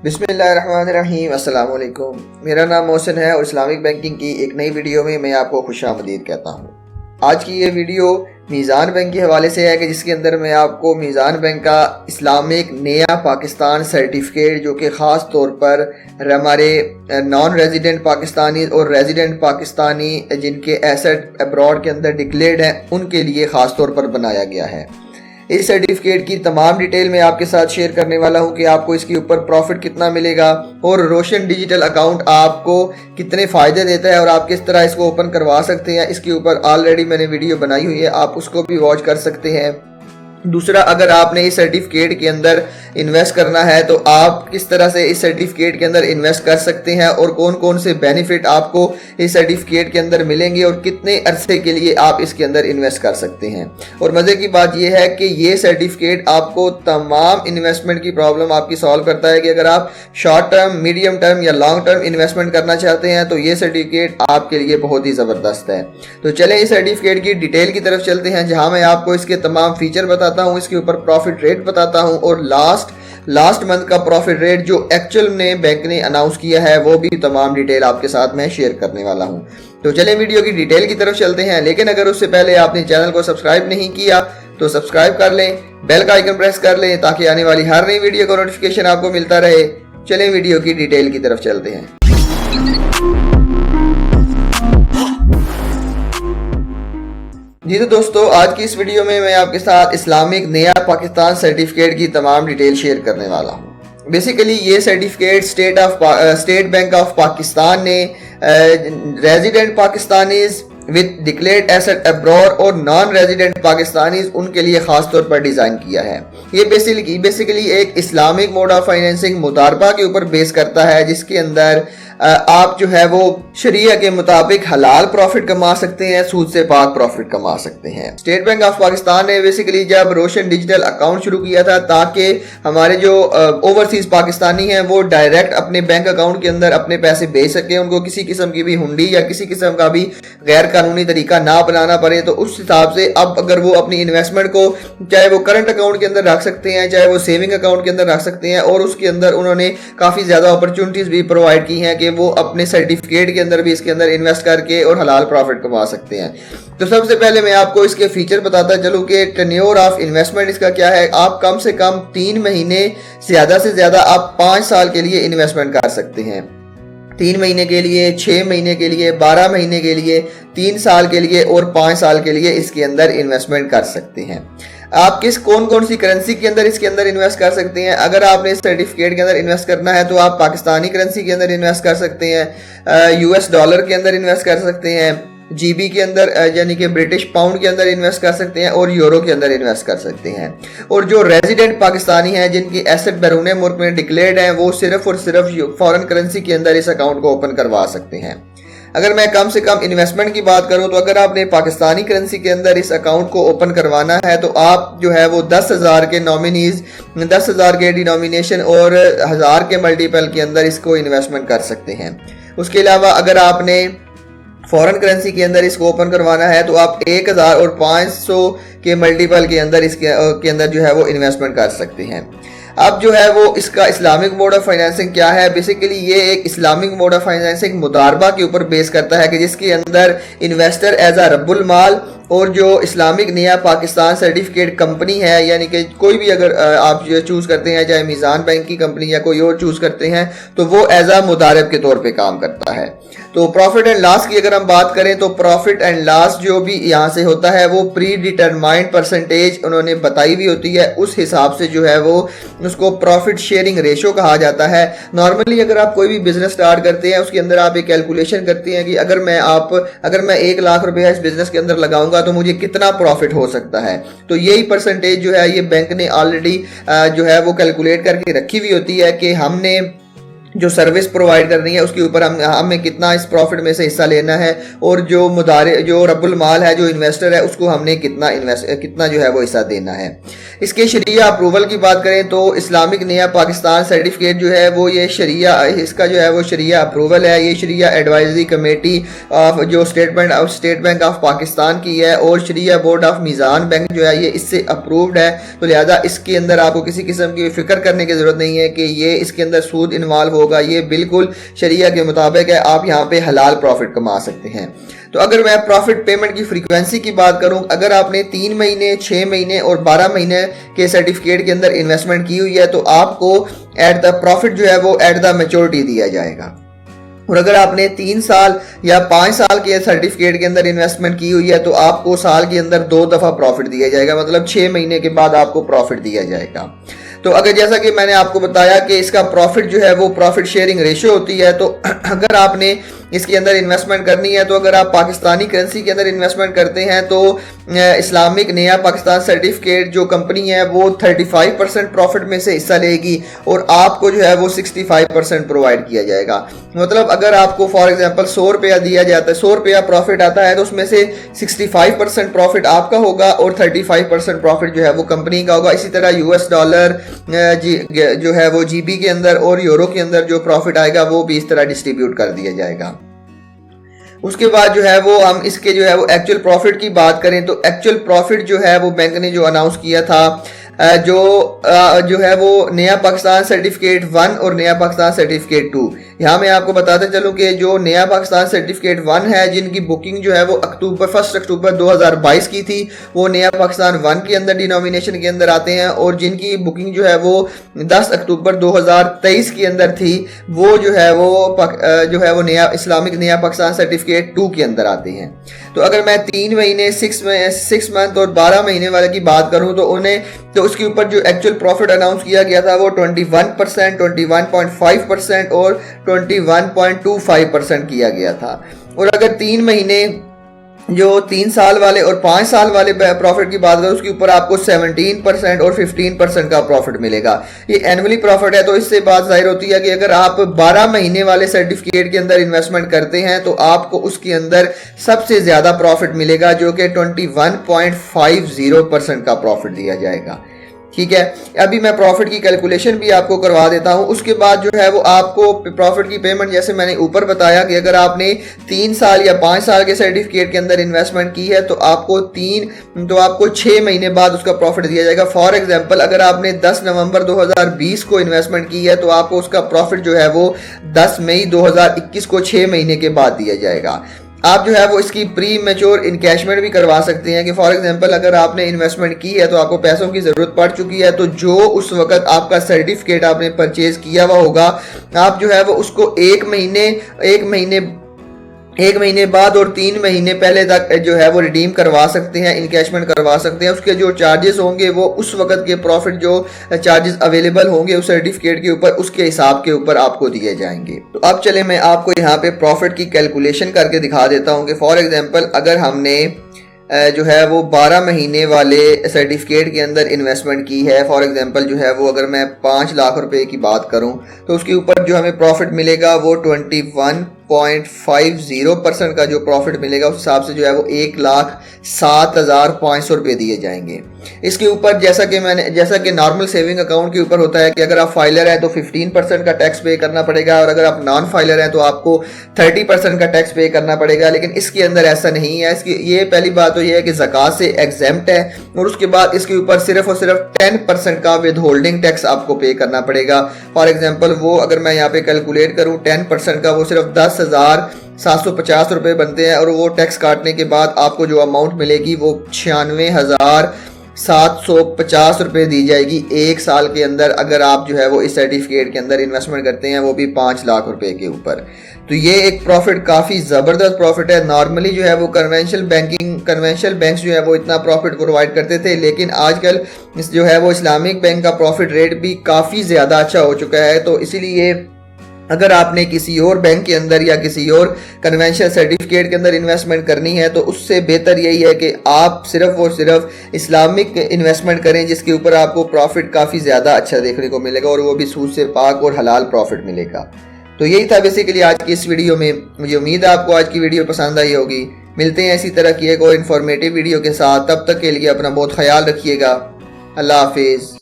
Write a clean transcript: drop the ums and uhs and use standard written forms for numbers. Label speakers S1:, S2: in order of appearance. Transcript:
S1: بسم اللہ الرحمن الرحیم۔ السلام علیکم، میرا نام محسن ہے اور اسلامک بینکنگ کی ایک نئی ویڈیو میں میں آپ کو خوش آمدید کہتا ہوں۔ آج کی یہ ویڈیو میزان بینک کے حوالے سے ہے کہ جس کے اندر میں آپ کو میزان بینک کا اسلامک نیا پاکستان سرٹیفکیٹ، جو کہ خاص طور پر ہمارے نان ریزیڈنٹ پاکستانی اور ریزیڈنٹ پاکستانی جن کے ایسٹ ابراڈ کے اندر ڈکلیئرڈ ہیں ان کے لیے خاص طور پر بنایا گیا ہے۔ اس سرٹیفکیٹ کی تمام ڈیٹیل میں آپ کے ساتھ شیئر کرنے والا ہوں کہ آپ کو اس کے اوپر پروفٹ کتنا ملے گا اور روشن ڈیجیٹل اکاؤنٹ آپ کو کتنے فائدے دیتا ہے اور آپ کس طرح اس کو اوپن کروا سکتے ہیں۔ اس کے اوپر آلریڈی میں نے ویڈیو بنائی ہوئی ہے، آپ اس کو بھی واچ کر سکتے ہیں۔ دوسرا، اگر آپ نے اس سرٹیفکیٹ کے اندر انویسٹ کرنا ہے تو آپ کس طرح سے اس سرٹیفکیٹ کے اندر انویسٹ کر سکتے ہیں اور کون کون سے بینیفٹ آپ کو اس سرٹیفکیٹ کے اندر ملیں گے اور کتنے عرصے کے لیے آپ اس کے اندر انویسٹ کر سکتے ہیں۔ اور مزے کی بات یہ ہے کہ یہ سرٹیفکیٹ آپ کو تمام انویسٹمنٹ کی پرابلم آپ کی سالو کرتا ہے کہ اگر آپ شارٹ ٹرم، میڈیم ٹرم یا لانگ ٹرم انویسٹمنٹ کرنا چاہتے ہیں تو یہ سرٹیفکیٹ آپ کے لیے بہت ہی زبردست ہے۔ تو چلیں اس سرٹیفکیٹ کی ڈیٹیل کی طرف چلتے ہیں، جہاں میں آپ کو اس کے تمام فیچر بتاتا ہوں، اس کے اوپر پروفٹ ریٹ بتاتا ہوں اور لاسٹ منتھ کا پروفٹ ریٹ جو ایکچوئل میں بینک نے اناؤنس کیا ہے وہ بھی تمام ڈیٹیل آپ کے ساتھ میں شیئر کرنے والا ہوں۔ تو چلیں ویڈیو کی ڈیٹیل کی طرف چلتے ہیں، لیکن اگر اس سے پہلے آپ نے چینل کو سبسکرائب نہیں کیا تو سبسکرائب کر لیں، بیل کا آئیکن پریس کر لیں تاکہ آنے والی ہر نئی ویڈیو کا نوٹیفیکیشن آپ کو ملتا رہے۔ چلیں ویڈیو کی ڈیٹیل کی طرف چلتے ہیں۔ جی تو دوستو، آج کی اس ویڈیو میں آپ کے ساتھ اسلامک نیا پاکستان سرٹیفکیٹ کی تمام ڈیٹیل شیئر کرنے والا ہوں۔ بیسیکلی یہ certificate state bank of Pakistan نے resident Pakistanis with declared asset abroad اور نان ریزیڈنٹ پاکستانیز ان کے لیے خاص طور پر ڈیزائن کیا ہے۔ یہ بیسیکلی ایک اسلامک موڈ آف فائنینسنگ مضاربہ کے اوپر بیس کرتا ہے، جس کے اندر آپ جو ہے وہ شریعہ کے مطابق حلال پروفٹ کما سکتے ہیں، سود سے پاک پروفٹ کما سکتے ہیں۔ اسٹیٹ بینک آف پاکستان نے بیسیکلی جب روشن ڈیجیٹل اکاؤنٹ شروع کیا تھا تاکہ ہمارے جو اوورسیز پاکستانی ہیں وہ ڈائریکٹ اپنے بینک اکاؤنٹ کے اندر اپنے پیسے بھیج سکیں، ان کو کسی قسم کی بھی ہنڈی یا کسی قسم کا بھی غیر قانونی طریقہ نہ اپنانا پڑے، تو اس حساب سے اب اگر وہ اپنی انویسٹمنٹ کو چاہے وہ کرنٹ اکاؤنٹ کے اندر رکھ سکتے ہیں، چاہے وہ سیونگ اکاؤنٹ کے اندر رکھ سکتے ہیں، اور اس کے اندر انہوں نے کافی زیادہ اپرچونٹیز بھی پرووائڈ کی ہیں کہ وہ اپنے سرٹیفکیٹ کے اندر بھی اس کے اندر انویسٹ کر کے اور حلال پروفٹ کما سکتے ہیں۔ تو سب سے پہلے میں آپ کو اس کے فیچر بتاتا چلوں کہ ٹینیور آف انویسٹمنٹ اس کا کیا ہے۔ آپ کم سے کم 3 مہینے، زیادہ سے زیادہ آپ 5 سال کے لیے انویسٹمنٹ کر سکتے ہیں۔ 3 مہینے کے لیے، 6 مہینے کے لیے، 12 مہینے کے لیے، 3 سال کے لیے اور 5 سال کے لیے اس کے اندر انویسٹمنٹ کر سکتے ہیں۔ آپ کون سی کرنسی کے اندر اس کے اندر انویسٹ کر سکتے ہیں؟ اگر آپ نے اس سرٹیفکیٹ کے اندر انویسٹ کرنا ہے تو آپ پاکستانی کرنسی کے اندر انویسٹ کر سکتے ہیں، US ڈالر کے اندر انویسٹ کر سکتے ہیں، GB کے اندر یعنی کہ برٹش پاؤنڈ کے اندر انویسٹ کر سکتے ہیں اور یورو کے اندر انویسٹ کر سکتے ہیں۔ اور جو ریزیڈنٹ پاکستانی ہیں جن کی ایسٹ بیرون ملک میں ڈکلیئرڈ ہیں وہ صرف اور صرف فورن کرنسی کے اندر اس اکاؤنٹ کو اوپن کروا سکتے ہیں۔ اگر میں کم سے کم انویسٹمنٹ کی بات کروں تو اگر آپ نے پاکستانی کرنسی کے اندر اس اکاؤنٹ کو اوپن کروانا ہے تو آپ جو ہے وہ 10,000 کے نامینیز، 10,000 کے ڈینومینیشن اور 1000 کے ملٹیپل کے اندر اس کو انویسٹمنٹ کر سکتے ہیں۔ اس کے علاوہ اگر آپ نے فورن کرنسی کے اندر اس کو اوپن کروانا ہے تو آپ 1000 اور 500 کے ملٹیپل کے اندر اس کے اندر جو ہے وہ انویسٹمنٹ کر سکتے ہیں۔ اب جو ہے وہ اس کا اسلامک موڈ آف فائنینسنگ کیا ہے؟ بیسیکلی یہ ایک اسلامک موڈ آف فائنینسنگ مضاربہ کے اوپر بیس کرتا ہے کہ جس کے اندر انویسٹر ایز اے رب المال اور جو اسلامک نیا پاکستان سرٹیفکیٹ کمپنی ہے، یعنی کہ کوئی بھی اگر آپ چوز کرتے ہیں، چاہے میزان بینک کی کمپنی یا کوئی اور چوز کرتے ہیں تو وہ ایز اے مضارب کے طور پہ کام کرتا ہے۔ تو پروفٹ اینڈ لاس کی اگر ہم بات کریں تو پروفٹ اینڈ لاس جو بھی یہاں سے ہوتا ہے وہ پری ڈیٹرمائنڈ پرسنٹیج انہوں نے بتائی بھی ہوتی ہے، اس حساب سے جو ہے وہ اس کو پروفٹ شیئرنگ ریشو کہا جاتا ہے۔ نارملی اگر آپ کوئی بھی بزنس سٹارٹ کرتے ہیں اس کے اندر آپ ایک کیلکولیشن کرتے ہیں کہ اگر میں 1 لاکھ روپیہ اس بزنس کے اندر لگاؤں گا تو مجھے کتنا پروفٹ ہو سکتا ہے۔ تو یہی پرسنٹیج جو ہے یہ بینک نے آلریڈی جو ہے وہ کیلکولیٹ کر کے رکھی ہوئی ہوتی ہے کہ ہم نے जो सर्विस प्रोवाइड करनी है उसके ऊपर हमें कितना इस प्रॉफिट में से हिस्सा लेना है, और जो रब्बुल माल है, जो इन्वेस्टर है, उसको हमने कितना जो है वो हिस्सा देना है। इसके शरिया अप्रूवल की बात करें तो इस्लामिक नया पाकिस्तान सर्टिफिकेट जो है वो ये शरिया, इसका जो है वो शरिया अप्रूवल है। ये शरिया एडवाइजरी कमेटी जो स्टेट बैंक ऑफ पाकिस्तान की है, और शरिया बोर्ड ऑफ मीज़ान बैंक जो है ये इससे अप्रूव्ड है। तो लिहाजा इसके अंदर आपको किसी किस्म की फिक्र करने की ज़रूरत नहीं है कि ये इसके अंदर सूद इन्वॉल्व होगा। ये बिल्कुल शरिया के मुताबिक है, आप यहाँ पे हलाल प्रॉफिट कमा सकते हैं। तो अगर मैं प्रॉफिट पेमेंट की फ्रीक्वेंसी की बात करूं, अगर आपने 3 महीने, 6 महीने और 12 महीने के सर्टिफिकेट के अंदर इन्वेस्टमेंट की हुई है तो आपको एट द प्रॉफिट जो है वो एट द मैच्योरिटी दिया जाएगा। और अगर आपने 3 साल या 5 साल के सर्टिफिकेट के अंदर इन्वेस्टमेंट की हुई है तो आपको साल के अंदर 2 दफ़ा प्रॉफिट दिया जाएगा, मतलब 6 महीने के बाद आपको प्रॉफिट दिया जाएगा। तो अगर जैसा कि मैंने आपको बताया कि इसका प्रॉफिट जो है वो प्रॉफिट शेयरिंग रेशियो होती है, तो अगर आपने इसके अंदर इन्वेस्टमेंट करनी है तो अगर आप पाकिस्तानी करेंसी के अंदर इन्वेस्टमेंट करते हैं तो इस्लामिक नया पाकिस्तान सर्टिफिकेट जो कंपनी है वो 35% प्रॉफिट में से हिस्सा लेगी और आपको जो है वो 65% प्रोवाइड किया जाएगा। मतलब अगर आपको फॉर एग्जांपल 100 रुपया दिया जाता है, 100 रुपया प्रॉफिट आता है तो उसमें से 65% प्रॉफिट आपका होगा और 35% प्रॉफिट जो है वो कंपनी का होगा। इसी तरह US डॉलर जो है वो GB के अंदर और यूरो के अंदर जो प्रॉफिट आएगा वो भी इस तरह डिस्ट्रीब्यूट कर दिया जाएगा। उसके बाद जो है वो हम इसके जो है वो एक्चुअल प्रॉफिट की बात करें तो एक्चुअल प्रॉफिट जो है वो बैंक ने जो अनाउंस किया था, जो है वो नया पाकिस्तान सर्टिफिकेट 1 और नया पाकिस्तान सर्टिफिकेट 2। यहाँ मैं आपको बताते चलूँ कि जो नया पाकिस्तान सर्टिफिकेट 1 है, जिनकी बुकिंग जो है वो 1 अक्टूबर 2022 की थी, वो नया पाकिस्तान 1 के अंदर डिनोमिनेशन के अंदर आते हैं, और जिनकी बुकिंग जो है वो 10 अक्टूबर 2023 के अंदर थी, वो जो है वो नया इस्लामिक नया पाकिस्तान सर्टिफिकेट 2 के अंदर आते हैं। तो अगर मैं 3 महीने, 6 मंथ और 12 महीने वाले की बात करूं तो उसके ऊपर जो एक्चुअल प्रॉफिट अनाउंस किया गया था वो 21%, 21.5% और 21.25% किया गया था। और अगर 3 महीने, जो 3 साल वाले और 5 साल वाले प्रॉफिट की बात करें उसके ऊपर आपको 17% और 15% का प्रॉफिट मिलेगा। ये एनुअली प्रॉफिट है, तो इससे बात जाहिर होती है कि अगर आप 12 महीने वाले सर्टिफिकेट के अंदर इन्वेस्टमेंट करते हैं तो आपको उसके अंदर सबसे ज़्यादा प्रॉफिट मिलेगा, जो कि 21.50% का प्रॉफिट दिया जाएगा। ठीक है, अभी मैं प्रॉफिट की कैलकुलेशन भी आपको करवा देता हूं। उसके बाद जो है वो आपको प्रॉफिट की पेमेंट, जैसे मैंने ऊपर बताया कि अगर आपने 3 साल या 5 साल के सर्टिफिकेट के अंदर इन्वेस्टमेंट की है तो आपको 6 महीने बाद उसका प्रॉफिट दिया जाएगा। फॉर एग्जांपल अगर आपने 10 नवंबर 2020 को इन्वेस्टमेंट की है तो आपको उसका प्रॉफिट जो है वो 10 मई 2021 को 6 महीने के बाद दिया जाएगा। आप जो है वो इसकी प्री मैच्योर इनकैशमेंट भी करवा सकते हैं कि फॉर एग्जांपल अगर आपने इन्वेस्टमेंट की है तो आपको पैसों की ज़रूरत पड़ चुकी है, तो जो उस वक्त आपका सर्टिफिकेट आपने परचेज किया हुआ होगा, आप जो है वो उसको एक महीने बाद और 3 महीने पहले तक जो है वो रिडीम करवा सकते हैं, इनकैशमेंट करवा सकते हैं। उसके जो चार्जेस होंगे वो उस वक्त के प्रॉफिट जो चार्जेस अवेलेबल होंगे उस सर्टिफिकेट के ऊपर, उसके हिसाब के ऊपर आपको दिए जाएंगे। तो अब चले मैं आपको यहाँ पे प्रॉफिट की कैलकुलेशन करके दिखा देता हूँ कि फॉर एग्जांपल अगर हमने जो है वो 12 महीने वाले सर्टिफिकेट के अंदर इन्वेस्टमेंट की है, फॉर एग्जांपल जो है वो अगर मैं 5 लाख रुपए की बात करूं तो उसके ऊपर जो हमें प्रॉफिट मिलेगा वो 21.50% का जो प्रॉफिट मिलेगा, उस हिसाब से जो है वो 1,07,500 रुपये दिए जाएंगे। इसके ऊपर जैसा कि नॉर्मल सेविंग अकाउंट के ऊपर होता है कि अगर आप फाइलर हैं तो 15% का टैक्स पे करना पड़ेगा, और अगर आप नॉन फाइलर हैं तो आपको 30% का टैक्स पे करना पड़ेगा। लेकिन इसके अंदर ऐसा नहीं है। ये पहली बात तो ये है कि ज़कात से एग्जेम्प्ट है, और उसके बाद इसके ऊपर सिर्फ और सिर्फ 10% का विद होल्डिंग टैक्स आपको पे करना पड़ेगा। फॉर एग्जांपल वो अगर मैं यहाँ पे कैलकुलेट करूँ 10% का वो सिर्फ 10,750 रुपये बनते हैं, और वो टैक्स काटने के बाद आपको जो अमाउंट मिलेगी वो 96,750 रुपये दी जाएगी 1 साल के अंदर, अगर आप जो है वो इस सर्टिफिकेट के अंदर इन्वेस्टमेंट करते हैं, वो भी 5 लाख रुपए के ऊपर। तो ये एक प्रॉफिट काफ़ी ज़बरदस्त प्रॉफिट है। नॉर्मली जो है वो कन्वेंशनल बैंक्स जो है वो इतना प्रॉफिट प्रोवाइड करते थे, लेकिन आजकल जो है वो इस्लामिक बैंक का प्रॉफिट रेट भी काफ़ी ज़्यादा अच्छा हो चुका है। तो इसीलिए अगर आपने किसी और बैंक के अंदर या किसी और कन्वेंशनल सर्टिफिकेट के अंदर इन्वेस्टमेंट करनी है तो उससे बेहतर यही है कि आप सिर्फ और सिर्फ इस्लामिक इन्वेस्टमेंट करें, जिसके ऊपर आपको प्रॉफिट काफ़ी ज़्यादा अच्छा देखने को मिलेगा, और वो भी सूद से पाक और हलाल प्रॉफिट मिलेगा। تو یہی تھا بیسیکلی آج کی اس ویڈیو میں. مجھے امید ہے آپ کو آج کی ویڈیو پسند آئی ہوگی. ملتے ہیں اسی طرح کی ایک اور انفارمیٹیو ویڈیو کے ساتھ. تب تک کے لیے اپنا بہت خیال رکھیے گا. اللہ حافظ.